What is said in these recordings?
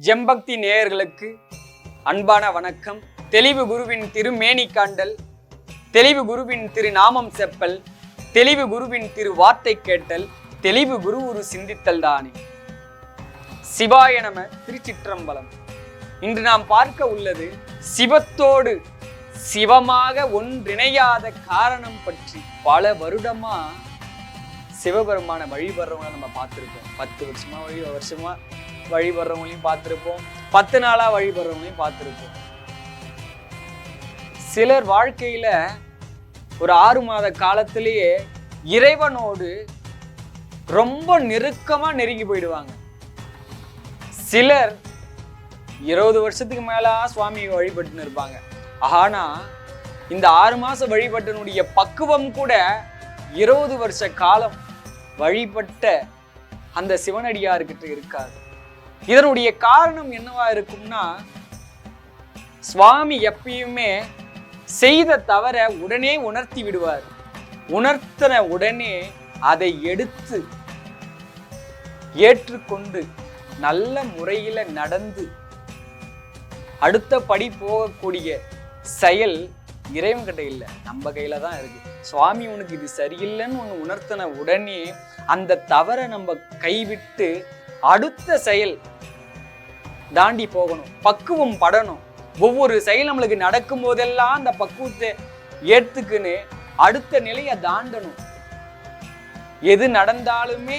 ஜெம்பக்தி நேயர்களுக்கு அன்பான வணக்கம். தெளிவு குருவின் திருமேனி காண்டல், தெளிவு குருவின் திரு நாமம் செப்பல், தெளிவு குருவின் திரு வார்த்தை கேட்டல், தெளிவு குரு ஒரு சிந்தித்தல் தானே. சிவாய நம. திருச்சிற்றம்பலம். இன்று நாம் பார்க்க உள்ளது சிவத்தோடு சிவமாக ஒன்றிணையாத காரணம் பற்றி. பல வருடமா சிவபெருமான வழிபடுறவங்களை நம்ம பார்த்துருப்போம். 10 வருஷமா வழிபடுறவங்களையும் பார்த்துருப்போம், 10 நாளா வழிபடுறவங்களையும் பார்த்துருப்போம். சிலர் வாழ்க்கையில ஒரு 6 மாத காலத்திலேயே இறைவனோடு ரொம்ப நெருக்கமா நெருங்கி போயிடுவாங்க. சிலர் 20 வருஷத்துக்கு மேல சுவாமியை வழிபட்டுன்னு இருப்பாங்க. ஆனா இந்த 6 மாச வழிபட்டனுடைய பக்குவம் கூட 20 வருஷ காலம் வழிபட்ட அந்த சிவனடியார்கிட்ட இருக்காது. இதனுடைய காரணம் என்னவா இருக்கும்னா, சுவாமி எப்பயுமே செய்த தவற உடனே உணர்த்தி விடுவார். உணர்த்தின உடனே அதை எடுத்து ஏற்றுக்கொண்டு நல்ல முறையில நடந்து அடுத்த படி போகக்கூடிய செயல் இறைவன் கிட்ட இல்லை, நம்ம கையில தான் இருக்கு. சுவாமி உனக்கு இது சரியில்லைன்னு ஒன்று உணர்த்தின உடனே அந்த தவறை நம்ம கைவிட்டு அடுத்த செயல் தாண்டி போகணும், பக்குவம் படணும். ஒவ்வொரு செயல் நம்மளுக்கு நடக்கும் போதெல்லாம் அந்த பக்குவத்தை ஏத்துக்குன்னு அடுத்த நிலையை தாண்டணும். எது நடந்தாலுமே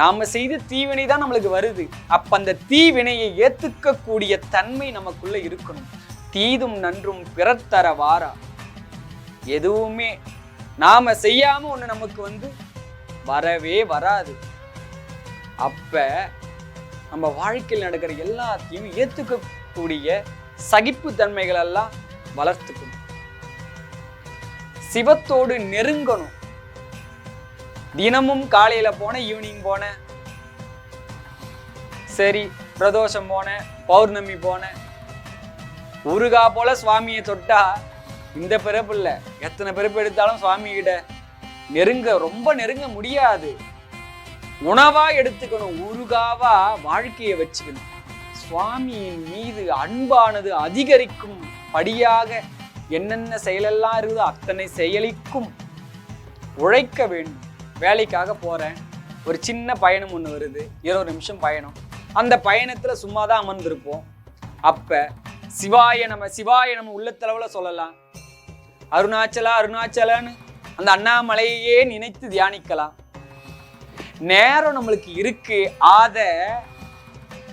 நாம செய்த தீவினை தான் நம்மளுக்கு வருது. அப்ப அந்த தீவினையை ஏத்துக்கக்கூடிய தன்மை நமக்குள்ள இருக்கணும். தீதும் நன்றும் பிறர் தர வாரா. எதுவுமே நாம செய்யாம ஒண்ணு நமக்கு வரவே வராது. அப்ப நம்ம வாழ்க்கையில் நடக்கிற எல்லாத்தையும் ஏத்துக்கக்கூடிய சகிப்பு தன்மைகள் எல்லாம் வளர்த்துக்கணும். சிவத்தோடு நெருங்கணும். தினமும் காலையில போன, ஈவினிங் போன, சரி பிரதோஷம் போன, பௌர்ணமி போன, ஊருகா போல சுவாமியை தொட்டா இந்த பிறப்பு இல்லை, எத்தனை பிறப்பு எடுத்தாலும் சுவாமி கிட்ட ரொம்ப நெருங்க முடியாது. உணவா எடுத்துக்கணும், ஊருகாவா வாழ்க்கையை வச்சுக்கணும். சுவாமியின் மீது அன்பானது அதிகரிக்கும் படியாக என்னென்ன செயலெல்லாம் இருக்குதோ அத்தனை செயலிக்கும் உழைக்க வேண்டும். வேலைக்காக போறேன், ஒரு சின்ன பயணம் ஒன்று வருது, 20 நிமிஷம் பயணம். அந்த பயணத்துல சும்மாதான் அமர்ந்திருப்போம். அப்ப சிவாய நம்ம உள்ளத்தளவுல சொல்லலாம். அருணாச்சலா அருணாச்சலான்னு அந்த அண்ணாமலையே நினைத்து தியானிக்கலாம். நேரம் நம்மளுக்கு இருக்கு, அத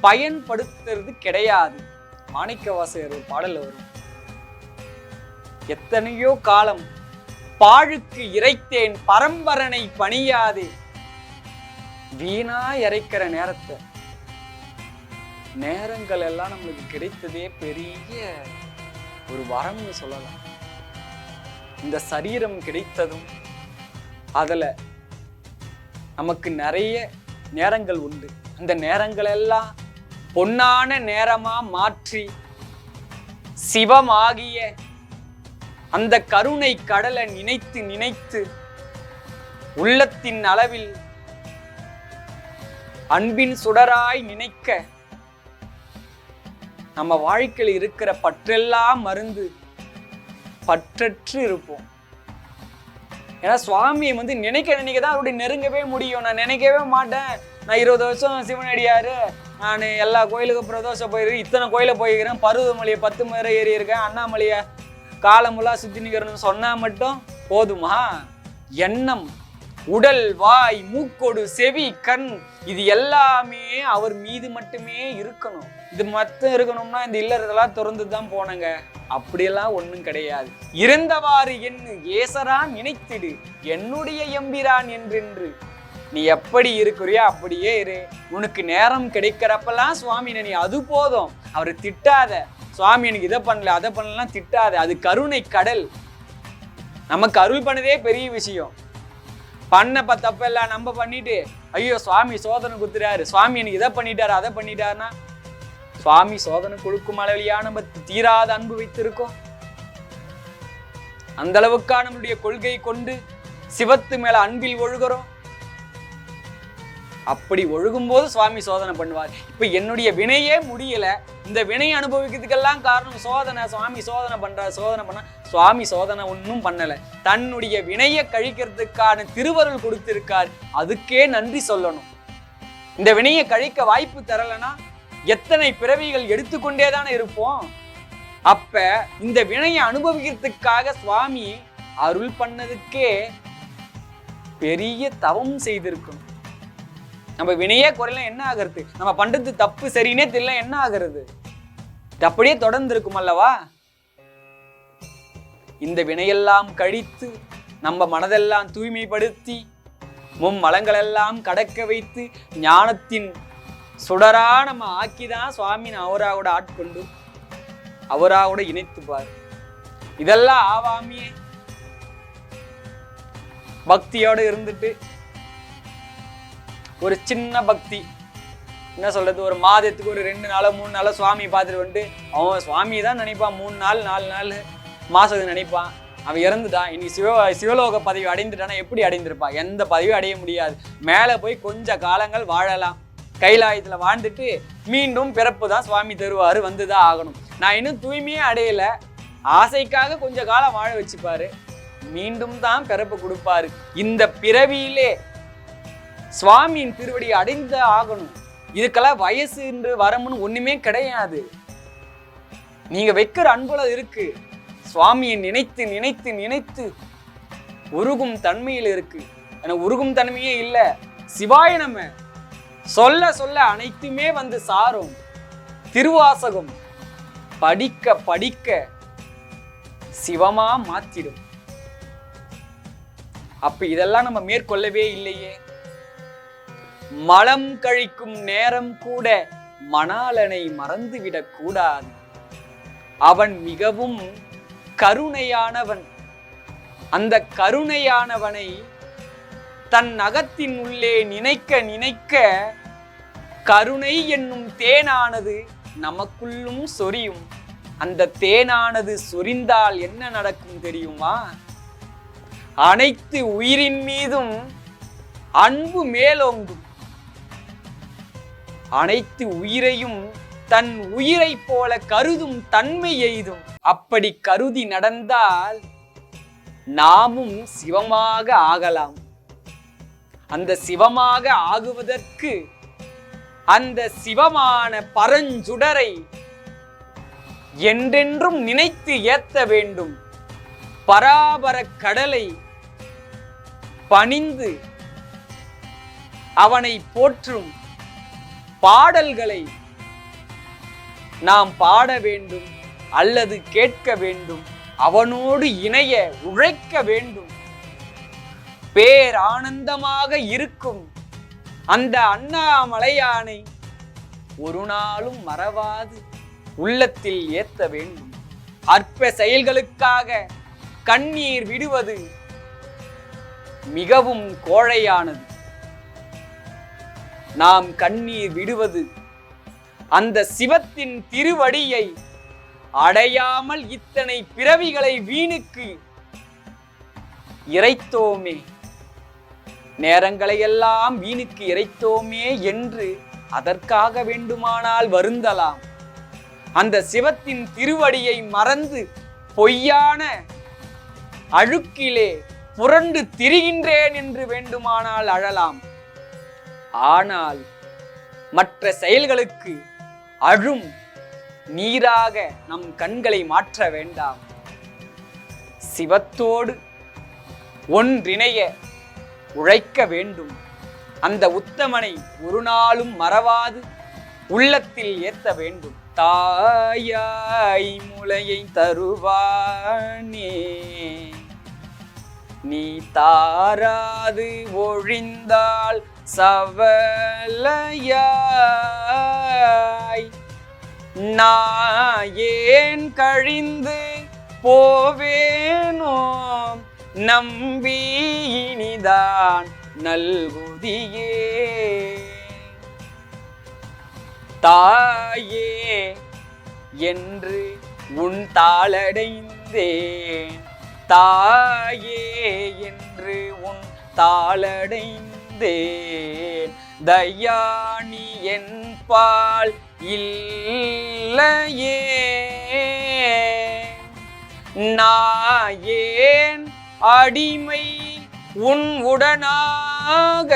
பயன்படுத்துறது கிடையாது. மாணிக்கவாசகர் ஒரு பாடல்ல வரும், எத்தனையோ காலம் பாழுக்கு இறைத்தேன் பரம்பரனை பணியாதே. வீணா இறைக்கிற நேரங்கள் எல்லாம் நம்மளுக்கு கிடைத்ததே பெரிய ஒரு வரம்னு சொல்லலாம். இந்த சரீரம் கிடைத்ததும் அதுல நமக்கு நிறைய நேரங்கள் உண்டு. அந்த நேரங்கள் எல்லாம் பொன்னான நேரமா மாற்றி சிவமாகிய அந்த கருணை கடலை நினைத்து நினைத்து உள்ளத்தின் அளவில் அன்பின் சுடராய் நினைக்க நம்ம வாழ்க்கையில் இருக்கிற பற்றெல்லாம் மருந்து பற்றற்று இருப்போம். ஏன்னா சுவாமியை நினைக்க தான் அவருடைய நெருங்கவே முடியும். நான் நினைக்கவே மாட்டேன், நான் 20 வருஷம் சிவனடியாரு, நான் எல்லா கோயிலுக்கும் பிரதோஷம் போயிருக்கேன், இத்தனை கோயில போயிருக்கிறேன், பருவமலையை 10 முறை ஏறி இருக்கேன், அண்ணாமலையை காலமுல்லா சுத்தி நிற்கிறேன்னு சொன்னா மட்டும் போதுமா? எண்ணம், உடல், வாய், மூக்கோடு, செவி, கண், இது எல்லாமே அவர் மீது மட்டுமே இருக்கணும். இது மட்டும் இருக்கணும்னா இந்த இல்லறதெல்லாம் திறந்து தான் போனங்க, அப்படியெல்லாம் ஒண்ணும் கிடையாது. இருந்தவாறு என்ன ஏசரான் நினைத்திடு என்னுடைய எம்பிரான் என்றென்று. நீ எப்படி இருக்கிறியோ அப்படியே இரு. உனக்கு நேரம் கிடைக்கிறப்பெல்லாம் சுவாமி நீ அது போதும். அவரை திட்டாத, சுவாமி எனக்கு இதை பண்ணல அதை பண்ணலாம் திட்டாத. அது கருணை கடல். நமக்கு அருள் பண்ணதே பெரிய விஷயம். பண்ண தப்பெல்லாம் நம்ம பண்ணிட்டு ஐயோ சுவாமி சோதனை கொடுத்துறாரு, சுவாமி எனக்கு இதை பண்ணிட்டாரு அதை பண்ணிட்டாருன்னா, சுவாமி சோதனை கொடுக்கும் அளவிலையா நம்ம தீராத அன்பு வைத்திருக்கோம்? அந்த அளவுக்கா நம்மளுடைய கொள்கை கொண்டு சிவத்து மேல அன்பில் ஒழுகிறோம்? அப்படி ஒழுகும் போது சுவாமி சோதனை பண்ணுவார். இப்ப என்னுடைய வினையே முடியல, இந்த வினையை அனுபவிக்கிறதுக்கெல்லாம் காரணம் சோதனை. சுவாமி சோதனை பண்றார். சோதனை பண்ண சுவாமி சோதனை ஒன்றும் பண்ணல, தன்னுடைய வினையை கழிக்கிறதுக்கான திருவருள் கொடுத்திருக்கார். அதுக்கே நன்றி சொல்லணும். இந்த வினையை கழிக்க வாய்ப்பு தரலனா எத்தனை பிறவிகள் எடுத்துக்கொண்டேதானே இருப்போம். அப்ப இந்த வினையை அனுபவிக்கிறதுக்காக சுவாமி அருள் பண்ணதுக்கே பெரிய தவம் செய்திருக்கணும். நம்ம வினையே குறையல என்ன ஆகிறது? நம்ம பண்றது தப்பு சரின்னே தெரியல என்ன ஆகிறது? அப்படியே தொடர்ந்து இருக்கும் அல்லவா? இந்த வினையெல்லாம் கழித்து நம்ம மனதெல்லாம் தூய்மைப்படுத்தி மும்மலங்களெல்லாம் கடக்க வைத்து ஞானத்தின் சுடரா நம்ம ஆக்கிதான் சுவாமி அவராவோட ஆட்கொண்டு அவராவோட இணைத்துப்பார். இதெல்லாம் ஆவாமியே பக்தியோடு இருந்துட்டு ஒரு சின்ன பக்தி என்ன சொல்றது, ஒரு மாதத்துக்கு ஒரு 2 நாளோ 3 நாளோ சுவாமி பார்த்துட்டு வந்துட்டு அவன் சுவாமி தான் நினைப்பான். 3 நாள் 4 நாள் மாசத்துக்கு நினைப்பான். அவன் இறந்துட்டான், இன்னைக்கு சிவலோக பதவி அடைந்துட்டானா எப்படி அடைந்திருப்பான்? எந்த பதவியும் அடைய முடியாது. மேலே போய் கொஞ்ச காலங்கள் வாழலாம், கைலாயத்துல வாழ்ந்துட்டு மீண்டும் பிறப்பு தான் சுவாமி தருவாரு, வந்துதான் ஆகணும். நான் இன்னும் தூய்மையே அடையல, ஆசைக்காக கொஞ்ச காலம் வாழ வச்சுப்பாரு, மீண்டும் தான் பிறப்பு கொடுப்பாரு. இந்த பிறவியிலே சுவாமியின் திருவடியை அடைந்து ஆகணும். இதுக்கெல்லாம் வயசு என்று வரமுன்னு ஒண்ணுமே கிடையாது. நீங்க வைக்கிற அன்புல இருக்கு. சுவாமியை நினைத்து நினைத்து நினைத்து உருகும் தன்மையில் இருக்கு. எனக்கு உருகும் தன்மையே இல்லை. சிவாய நம்ம சொல்ல சொல்ல அனைத்துமே வந்து சாரும். திருவாசகம் படிக்க படிக்க சிவமா மாத்திடும். அப்ப இதெல்லாம் நம்ம மேற்கொள்ளவே இல்லையே. மலம் கழிக்கும் நேரம் கூட மணாளனை மறந்துவிடக் கூடாது. அவன் மிகவும் கருணையானவன். அந்த கருணையானவனை தன் அகத்தின் உள்ளே நினைக்க நினைக்க கருணை என்னும் தேனானது நமக்குள்ளும் சொரியும். அந்த தேனானது சொரிந்தால் என்ன நடக்கும் தெரியுமா? அனைத்து உயிரின் மீதும் அன்பு மேலோங்கும். அனைத்து உயிரையும் தன் உயிரை போல கருதும் தன்மை எய்தும். அப்படி கருதி நடந்தால் நாமும் சிவமாக ஆகலாம். அந்த சிவமாக ஆகுவதற்கு அந்த சிவமான பரஞ்சுடரை என்றென்றும் நினைத்து ஏத்த வேண்டும். பராபர கடலை பணிந்து அவனை போற்றும் பாடல்களை நாம் பாட வேண்டும் அல்லது கேட்க வேண்டும். அவனோடு இணைய உழைக்க வேண்டும். பேரானந்தமாக இருக்கும் அந்த அண்ணாமலையானை ஒரு நாளும் மறவாது உள்ளத்தில் ஏத்த வேண்டும். அற்ப செயல்களுக்காக கண்ணீர் விடுவது மிகவும் கோழையானது. நாம் கண்ணீர் விடுவது அந்த சிவத்தின் திருவடியை அடையாமல் இத்தனை பிறவிகளை வீணுக்கு இறைத்தோமே, நேரங்களை எல்லாம் வீணுக்கு இறைத்தோமே என்று அதற்காக வேண்டுமானால் வருந்தலாம். அந்த சிவத்தின் திருவடியை மறந்து பொய்யான அழுக்கிலே புரண்டு திரிகின்றேன் என்று வேண்டுமானால் அழலாம். ஆனால் மற்ற செயல்களுக்கு அழும் நீராக நம் கண்களை மாற்ற வேண்டாம். சிவத்தோடு ஒன்றிணைய உழைக்க வேண்டும். அந்த உத்தமனை ஒரு நாளும் மறவாது உள்ளத்தில் ஏத்த வேண்டும். தாயாய் முளையை தருவானே, நீ தாராது ஒழிந்தால் சவலையாய் நாயேன் கழிந்து போவேனோ நம்பி இனிதான் நல்குதியே. தாயே என்று உன் தாளடைந்தேன், தாயே என்று உன் தாளடைந்தேன். இருந்தேன். தயானி என் பால் இல்லையே, நாயேன் அடிமை உன் உடனாக,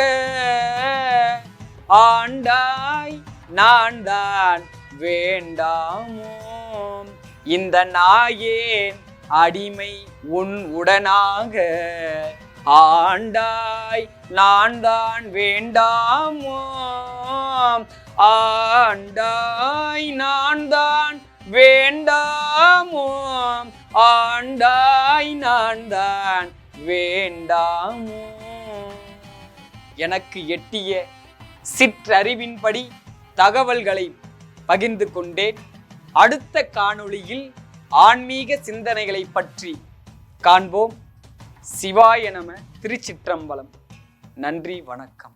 ஆண்டாய் நான் தான் வேண்டாமோ. இந்த நாயேன் அடிமை உன் உடனாக, ஆண்டாய் நான் தான் வேண்டாமோ. ஆண்டாய் நான் தான் வேண்டாமோ, ஆண்டாய் நான் தான் வேண்டாமோ. எனக்கு எட்டிய சிற்றறிவின்படி தகவல்களை பகிர்ந்து கொண்டேன். அடுத்த காணொளியில் ஆன்மீக சிந்தனைகளை பற்றி காண்போம். சிவாய நம. திருச்சிற்றம்பலம். நன்றி, வணக்கம்.